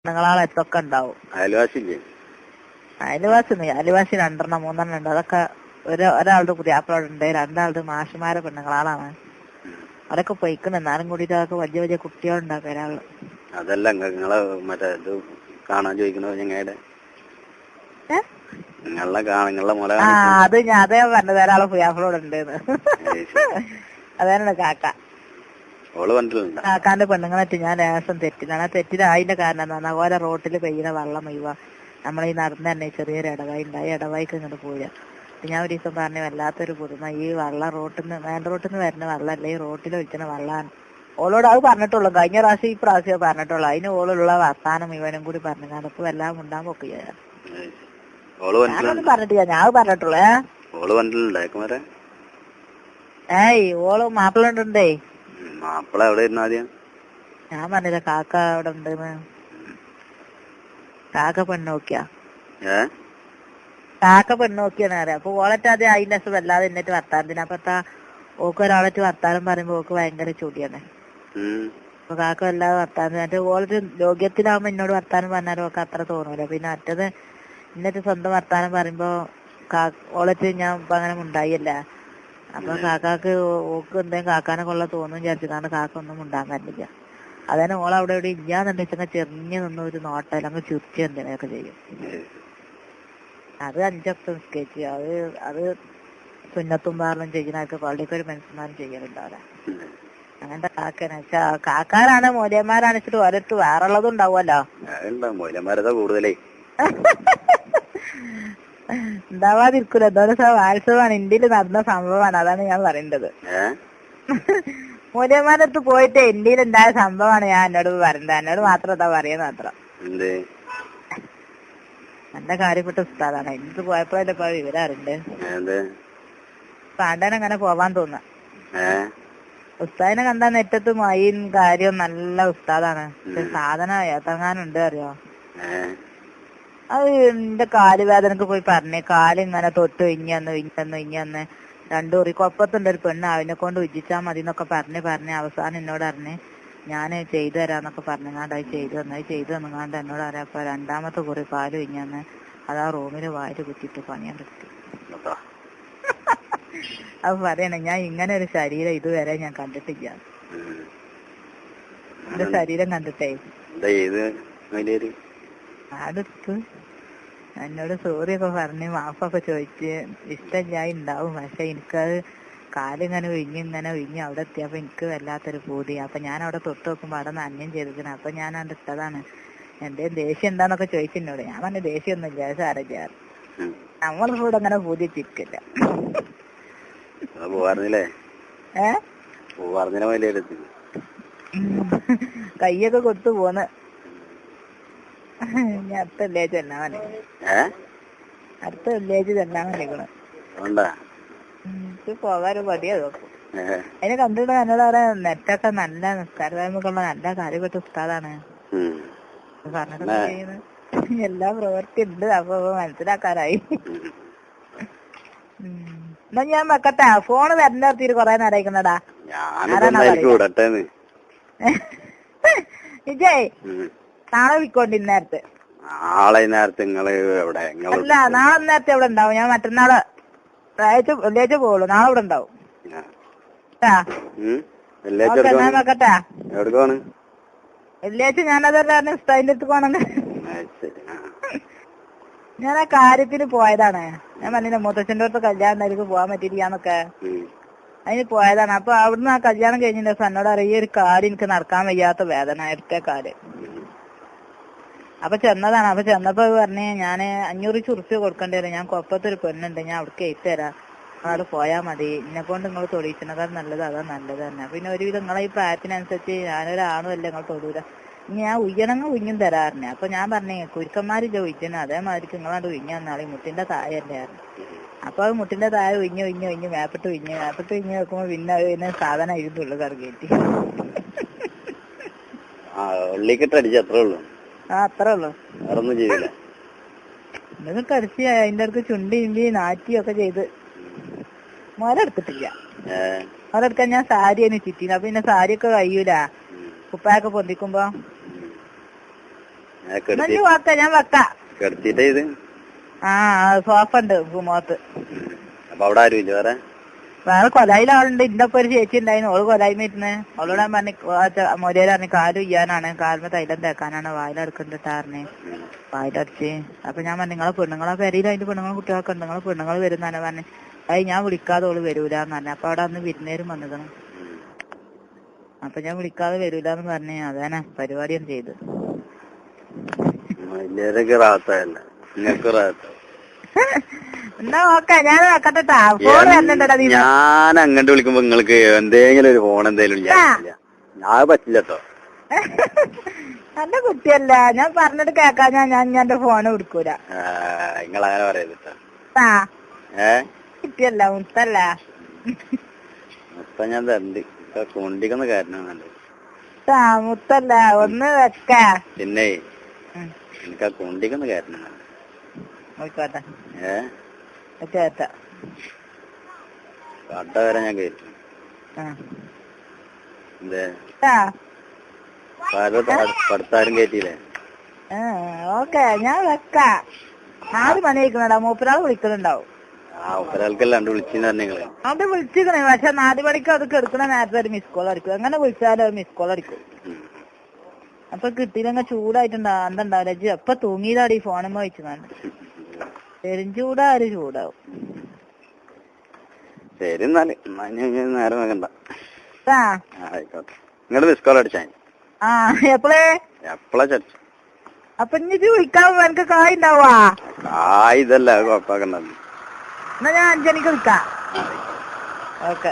പെണ്ണുങ്ങളാളെത്തൊക്കെ ഉണ്ടാവും. അയൽവാസി 2 3 ഉണ്ട്. അതൊക്കെ ഒരാളുടെ പുതിയാപ്പിളുണ്ട്, 2 മാഷുമാരെ പെണ്ണുങ്ങളാളാണ്. അതൊക്കെ പൊയ്ക്കണം. എന്നാലും കൂടിയിട്ട് അതൊക്കെ വലിയ വലിയ കുട്ടികളുണ്ടാക്കും ഒരാള്. അതല്ല നിങ്ങളെ മറ്റേ ഇത് കാണാൻ ചോദിക്കണത് ഞങ്ങളുടെ അത് ഞാൻ അതേ പറഞ്ഞത് ഒരാളെ പുതിയാപ്പിളോട് ഉണ്ടെന്ന്. അതാണ് കാക്ക. കാക്കാന്റെ പെണ്ണുങ്ങളെത്തി ഞാൻ ലേശം തെറ്റിലാണ്. ആ തെറ്റിനായതിന്റെ കാരണം എന്താ, ഓരോ റോട്ടിൽ പെയ്യുന്ന വെള്ളം മുഴുവൻ നമ്മളീ നടന്നു തന്നെ ചെറിയൊരു ഇടവഴി ഉണ്ടായി, ഇടവഴിക്ക് ഇങ്ങോട്ട് പോവുക. ഞാൻ ഒരു ദിവസം പറഞ്ഞു വല്ലാത്തൊരു പുതുമ, ഈ വെള്ളം മെയിൻ റോട്ടിൽ നിന്ന് വരുന്ന വെള്ളമല്ല, ഈ റോട്ടിൽ ഒഴിക്കുന്ന വെള്ളമാണ്. ഓളോട് അത് പറഞ്ഞിട്ടുള്ളൂ. കഴിഞ്ഞ പ്രാവശ്യം ഈ പ്രാവശ്യം പറഞ്ഞിട്ടുള്ളൂ. അതിന് ഓളുള്ള വർത്താനം മുഴുവനും കൂടി പറഞ്ഞു. അതിപ്പോ എല്ലാം ഉണ്ടാൻ പൊക്കിയ ഞാനൊന്നും പറഞ്ഞിട്ടില്ല, ഞാൻ പറഞ്ഞിട്ടുള്ളൂ. ഓള് മാപ്പിളുണ്ടേ. മാപ്പിള എവിടെ ഇരുന്നു ആദ്യം? ഞാൻ പറഞ്ഞില്ല കാക്ക അവിടെ ഉണ്ടെന്ന്. കാക്ക പെണ്ണോക്കിയാ അറിയാം. അപ്പൊ ഓളറ്റ് ആദ്യം അതിന്റെ അസുഖം വല്ലാതെ എന്നിട്ട് വർത്താനത്തിന്. അപ്പത്താ ഓക്ക് ഒരാളറ്റ് വർത്താനം പറയുമ്പോ ഓക്ക് ഭയങ്കര ചൊടിയാണ്. അപ്പൊ കാക്ക വല്ലാതെ വർത്താനം മറ്റേ ഓളൊരു യോഗ്യത്തിലാവുമ്പോ എന്നോട് വർത്താനം പറഞ്ഞാലും ഓക്ക് അത്ര തോന്നൂല. പിന്നെ മറ്റത് എന്നിട്ട് സ്വന്തം വർത്താനം പറയുമ്പോ ഓളറ്റ് ഞാൻ ഇപ്പൊ അങ്ങനെ ഉണ്ടായില്ല. അപ്പൊ കാക്കാക്ക് ഓക്ക് എന്തെങ്കിലും കാക്കാനെ കൊള്ള തോന്നും വിചാരിച്ചിട്ടാണ് കാക്ക ഒന്നും ഉണ്ടാകാൻ പറ്റില്ല. അതന്നെ ഓളവിടെ ഇവിടെ ഇല്ലാന്നുണ്ടെങ്കിൽ ചെറിഞ്ഞു നിന്ന് ഒരു നോട്ടയിൽ അങ്ങ് ചുരുക്കി എന്തിനൊക്കെ ചെയ്യും. അത് 5 വക്ത് നിസ്കരിച്ച് അത് സുന്നത്തും പാറലും ചെയ്യുന്നതൊക്കെ പള്ളിക്കൊരു മനുഷ്യന്മാരും ചെയ്യലുണ്ടാവില്ല. അങ്ങനത്തെ കാക്കനെ കാക്കാരാണ് മൂല്യന്മാരാണ് വെച്ചിട്ട് ഒരിടത്ത് വേറെ ഉള്ളതും ഉണ്ടാവുമല്ലോ. ഉണ്ടാവാതിരിക്കൂല. എന്തോ വാത്സവമാണ്, ഇന്ത്യയിൽ നടന്ന സംഭവമാണ്. അതാണ് ഞാൻ പറയേണ്ടത്. മൂല്യന്മാരടുത്ത് പോയിട്ട് ഇന്ത്യയിൽ ഉണ്ടായ സംഭവമാണ് ഞാൻ എന്നോട് പറയേണ്ടത്. എന്നോട് മാത്രം എന്താ പറയുന്നത് മാത്രം. എന്റെ കാര്യപ്പെട്ട ഉസ്താദാണ്. എനിക്ക് പോയപ്പോഴല്ലേ ഇപ്പൊ വിവരം അറിയണ്ട്. പാണ്ഡനങ്ങനെ പോവാൻ തോന്നുക. ഉസ്താദിനെ കണ്ടാ നെറ്റത്ത് മൈൻ കാര്യം നല്ല ഉസ്താദാണ്. സാധനം ഏത്തങ്ങാനുണ്ട് അറിയോ. അത് എന്റെ കാലുവേദനക്ക് പോയി പറഞ്ഞേ, കാലിങ്ങനെ തൊട്ട് ഇഞ്ഞന്ന് 2 കുറി കൊപ്പത്തുണ്ട് ഒരു പെണ്ണ്, അവനെ കൊണ്ട് ഉജ്ജിച്ചാൽ മതി എന്നൊക്കെ പറഞ്ഞ് അവസാനം എന്നോട് അറിഞ്ഞ് ഞാൻ ചെയ്തു തരാന്നൊക്കെ പറഞ്ഞങ്ങാണ്ട് അത് ചെയ്തു തന്നുങ്ങാണ്ട് എന്നോട് അറിയാം. അപ്പൊ 2ാമത്തെ കുറി കാല് ഇഞ്ഞന്ന് അതാ റൂമില് വായിട്ട് കുത്തിട്ട് പണിയെടുത്തു. അത് പറയണേ, ഞാൻ ഇങ്ങനെ ഒരു ശരീരം ഇതുവരെ ഞാൻ കണ്ടിട്ടില്ല. എന്റെ ശരീരം കണ്ടിട്ടേ അടുത്ത് എന്നോട് സോറിയൊക്കെ പറഞ്ഞ് മാപ്പൊക്കെ ചോദിച്ച് ഇഷ്ടമില്ലായി ഉണ്ടാവും. പക്ഷെ എനിക്കത് കാലിങ്ങനെ ഒഴിഞ്ഞ് അവിടെ എത്തിയപ്പോ എനിക്ക് വല്ലാത്തൊരു പൂതി. അപ്പൊ ഞാൻ അവിടെ തൊട്ട് നോക്കുമ്പോ അവിടെ നന്യം ചെയ്തിരിക്കണം. അപ്പൊ ഞാൻ അവിടെ ഇട്ടതാണ്. എന്റെ ദേഷ്യം എന്താന്നൊക്കെ ചോദിച്ചെന്നോട്. ഞാൻ പറഞ്ഞ ദേഷ്യമൊന്നും ഇല്ല, സാരല്ല. നമ്മളെ കൂടെ അങ്ങനെ പൂതിച്ചിരിക്കില്ല. കയ്യൊക്കെ കൊടുത്തു പോന്ന്. ഞാൻ അടുത്ത വെള്ളിയാഴ്ച ചെല്ലാൻ വേണ്ടിക്കണ്. പോകാൻ മടിയാ നോക്കും. അതിനെ കണ്ടിട്ട് എന്നോട് പറയാം നെറ്റൊക്കെ നല്ല നിസ്കാരമുള്ള നല്ല കാര്യപ്പെട്ട ഉസ്താദാണ് പറഞ്ഞിട്ട് ചെയ്യുന്നത്. എല്ലാ പ്രവൃത്തി ഉണ്ട്. അപ്പൊ മനസ്സിലാക്കാനായി. എന്നാ ഞാൻ വെക്കട്ടെ. ഫോണ് വരണ്ടീര് കൊറേ നേരമായിക്കണടാ. വിജയ് നാളെ വിളിക്കോണ്ടി നേരത്തെ. അല്ല നാളെ നേരത്തെ എവിടെ ഉണ്ടാവും. ഞാൻ മറ്റന്നാള് വെള്ളിയാഴ്ച പോകുള്ളൂ. നാളെ ഇവിടെ ഉണ്ടാവും. എന്നാ വെക്കട്ടെ. വെള്ളിയാഴ്ച ഞാനതല്ലേ ഉസ്താദിന്റെ അടുത്ത് പോണെന്ന്. ഞാൻ ആ കാര്യത്തിന് പോയതാണ്. ഞാൻ പറഞ്ഞില്ല മുത്തച്ഛന്റെ അടുത്ത് കല്യാണം ഉണ്ടായിരിക്കും പോകാൻ പറ്റിയിരിക്കാന്നൊക്കെ. അതിന് പോയതാണ്. അപ്പൊ അവിടുന്ന് ആ കല്യാണം കഴിഞ്ഞിട്ട് എന്നോട് അറിയാം ഈ ഒരു കാല് എനിക്ക് നടക്കാൻ വയ്യാത്ത വേദന, ഇടത്തെ കാല്. അപ്പൊ ചെന്നതാണ്. അപ്പൊ ചെന്നപ്പോ പറഞ്ഞ് ഞാന് 500 ചുരുച്ച് കൊടുക്കേണ്ടി വരും. ഞാൻ കൊപ്പത്തൊരു പെണ്ണുണ്ട്, ഞാൻ അവിടേക്ക് എഴുതി തരാം, അവിടെ പോയാൽ മതി. എന്നെ കൊണ്ട് നിങ്ങൾ തൊടിയിച്ചതിനേക്കാൾ നല്ലത് അതാ നല്ലത് തന്നെ. പിന്നെ ഒരുവിധം നിങ്ങളെ ഈ പ്രായത്തിനനുസരിച്ച് ഞാനൊരാണും അല്ലേ നിങ്ങൾ തൊടൂല. ഞാൻ ഉയ്യണങ്ങ് ഉയ്യും തരാറിനെ. അപ്പൊ ഞാൻ പറഞ്ഞേ കുരുക്കന്മാരില്ല ഉയ്യണം, അതേമാതിരിക്ക് നിങ്ങളാണ്ട് ഉയ്ഞ്ഞ വന്നാളി, മുട്ടിന്റെ താഴല്ലേ ആയിരുന്നു. അപ്പൊ അത് മുട്ടിന്റെ താഴെ ഉയ്ഞ്ഞ് മേപ്പിട്ട് ഉയ്ഞ്ഞ് വെക്കുമ്പോ പിന്നെ സാധനം ഇരുന്നുള്ളു കറുകേറ്റി. അത്രേ ഉള്ളു. ഇതൊക്കെ അടിച്ച് അതിന്റെ അടുത്ത് ചുണ്ടി ഇമ്പി നാറ്റിയൊക്കെ ചെയ്ത് മോലെടുത്തിട്ടില്ല. മോലെടുക്കാൻ ഞാൻ സാരിയാണ് ചുറ്റിന്. അപ്പൊ പിന്നെ സാരിയൊക്കെ കഴിയൂല കുപ്പായൊക്കെ പൊന്തിക്കുമ്പോ. വെക്ക, ഞാൻ വെക്കാം. കെടുത്തിട്ടേ ഇത് ആ സോഫ ഉണ്ട് മുഖത്ത്. അപ്പൊ അവിടെ ആരും ഇല്ല വേറെ? വേറെ കൊലായിൽ ആളുണ്ട്. ഇന്റെ ഒപ്പം ഒരു ചേച്ചി ഉണ്ടായിരുന്നു, ഓള് കൊലായ്മ ഇരുന്ന്. അവളോട് ഞാൻ പറഞ്ഞു മൊരേല് പറഞ്ഞു കാല് ചെയ്യാനാണ്, കാലിന് തൈലം തേക്കാനാണ്, വായിലടക്കണ്ടിട്ടാറിന് വായിലടച്ച്. അപ്പൊ ഞാൻ പറഞ്ഞു നിങ്ങളെ പെണ്ണുങ്ങളെ പെരയിൽ അതിന്റെ പെണ്ണുങ്ങളും കുട്ടികളൊക്കെ ഉണ്ട്, നിങ്ങളെ പെണ്ണുങ്ങൾ വരുന്നാണ് പറഞ്ഞു. അത് ഞാൻ വിളിക്കാതെ ഓള് വരൂലെന്ന് പറഞ്ഞു. അപ്പൊ അവിടെ അന്ന് വിരുന്നേരും വന്നിക്കണം. അപ്പൊ ഞാൻ വിളിക്കാതെ വരൂലെന്ന് പറഞ്ഞു. അതാണ് പരിപാടിയും ചെയ്ത്. എന്നാ ഓക്കെ, ഞാൻ വെക്കട്ടെട്ടാ. ഫോൺ വന്നിട്ടാ. ഞാൻ അങ്ങോട്ട് വിളിക്കുമ്പോ നിങ്ങൾക്ക് എന്തെങ്കിലും ഒരു ഫോൺ എന്തെങ്കിലും ഞാൻ പറ്റില്ലട്ടോ. എന്റെ കുട്ടിയല്ല, ഞാൻ പറഞ്ഞിട്ട് കേക്കാ. ഞാൻ എന്റെ ഫോണ് കൊടുക്കൂല. നിങ്ങൾ അങ്ങനെ പറയരുത്. കുട്ടിയല്ല, മുത്തല്ല. മുത്ത ഞാൻ തരണ്ട്, കൊണ്ടിക്കുന്ന കാരണമാണ്. മുത്തല്ല, ഒന്ന് വെക്ക. പിന്നെ എനിക്ക് കൊണ്ടിക്കുന്ന കാരണമാണ്. ആയിക്കോട്ടെ. കട്ട വരെ ഞാൻ കയറ്റും. പടുത്താരും കയറ്റിയില്ലേ? ഓക്കെ, ഞാൻ വെക്കാ. 4 മണി ആയിക്കണടാ, മൂപ്പരാൾ വിളിക്കണുണ്ടാവും. ഒരാൾക്കല്ലാണ്ട് വിളിച്ചെന്ന് പറഞ്ഞിങ്ങള്. അത് വിളിച്ചിക്കണേ, പക്ഷെ 4 മണിക്ക് അത് എടുക്കണ നേരത്തെ ഒരു മിസ് കോൾ അടിക്കും. എങ്ങനെ വിളിച്ചാലും ഒരു മിസ് കോൾ അടിക്കും. അപ്പൊ കിട്ടിയില്ലെങ്കിൽ ചൂടായിട്ടുണ്ടാവും. എന്തുണ്ടാവില്ല, എപ്പൊ തൂങ്ങിയതാടി ഈ ഫോണുമ്പോ വെച്ചു കണ്ട്. പെരുംചൂടാ, ഒരു ചൂടാവും. ശരി എന്നാല് നേരം വെക്കണ്ട. ആയിക്കോട്ടെ. നിങ്ങള് മിസ് കോൾ അടിച്ചാ? എപ്പളാ ചടിച്ചു? അപ്പൊ ഇനി വിളിക്കാൻ എനിക്ക് കായ് ഉണ്ടാവാ? കായ് ഇതല്ല, കുഴപ്പമാക്കണ്ട. എന്നാ ഞാൻ 5 മണിക്ക് വിളിക്കാം. ഓക്കെ.